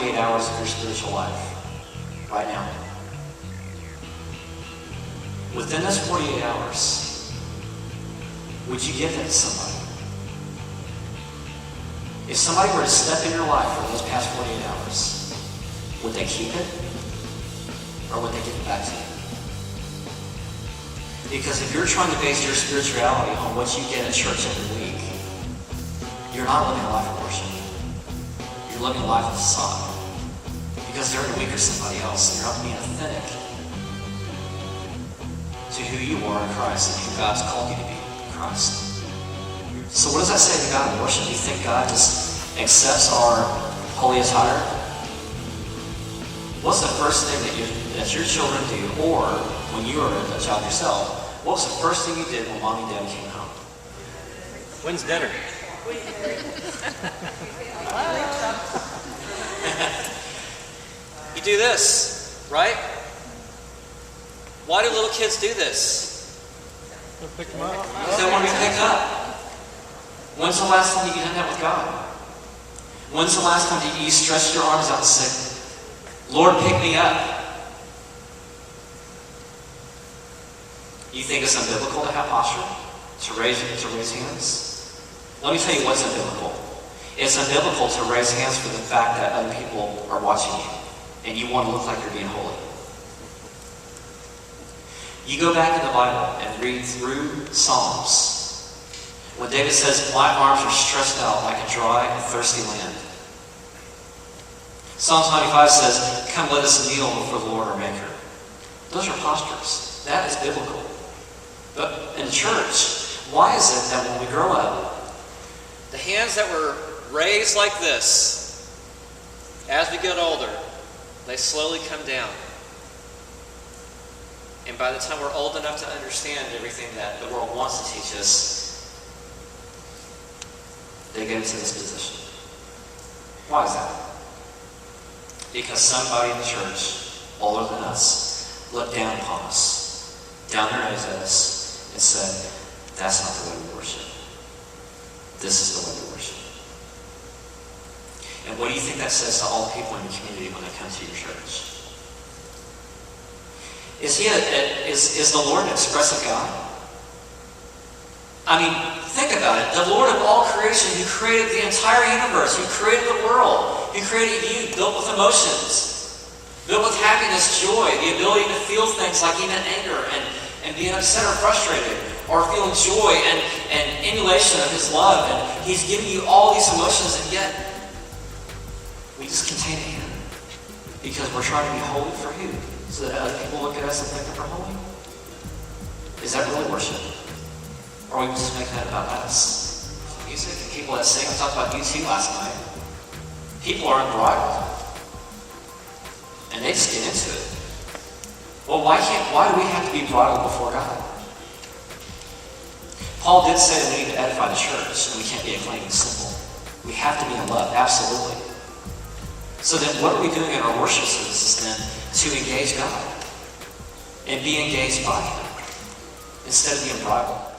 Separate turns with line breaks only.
48 hours of your spiritual life right now. Within those 48 hours, would you give that to somebody? If somebody were to step in your life for those past 48 hours, would they keep it? Or would they give it back to you? Because if you're trying to base your spirituality on what you get at church every week, you're not living a life of worship. You're living a life of facade. Because during the week you're somebody else, and you're not being authentic to who you are in Christ and who God's called you to be in Christ. So what does that say to God in worship? Do you think God just accepts our holy attire? What's the first thing that your children do, or when you were a child yourself, what was the first thing you did when Mom and Dad came home?
When's dinner? You do this, right? Why do little kids do this?
Pick them up.
Because they want to be picked up. When's the last time you did that with God? When's the last time you stretched your arms out and said, Lord, pick me up? You think it's unbiblical to have posture? To raise hands? Let me tell you what's unbiblical. It's unbiblical to raise hands for the fact that other people are watching you and you want to look like you're being holy. You go back in the Bible and read through Psalms. When David says, my arms are stretched out like a dry and thirsty land. Psalms 95 says, come let us kneel before the Lord our Maker. Those are postures. That is biblical. But in the church, why is it that when we grow up,
the hands that were raised like this, as we get older, they slowly come down. And by the time we're old enough to understand everything that the world wants to teach us, they get into this position. Why is that? Because somebody in the church, older than us, looked down upon us, down their nose at us, and said, that's not the way we worship. This is the way we worship. And what do you think that says to all the people in your community when they come to your church? Is the Lord an expressive God? I mean, think about it. The Lord of all creation, who created the entire universe, who created the world, who created you, built with emotions, built with happiness, joy, the ability to feel things like even anger and being upset or frustrated, or feeling joy and emulation of his love. And he's giving you all these emotions, and yet we just contain him because we're trying to be holy for who? So that other people look at us and think that we're holy? Is that really worship? Or we just make that about us? Music and people that sing. I talked about U2 last night. People are unbridled. And they just get into it. Well, why do we have to be bridled before God? Paul did say that we need to edify the church, and we can't be a claiming symbol. We have to be in love, absolutely. So then what are we doing in our worship services then to engage God and be engaged by him instead of being bridled?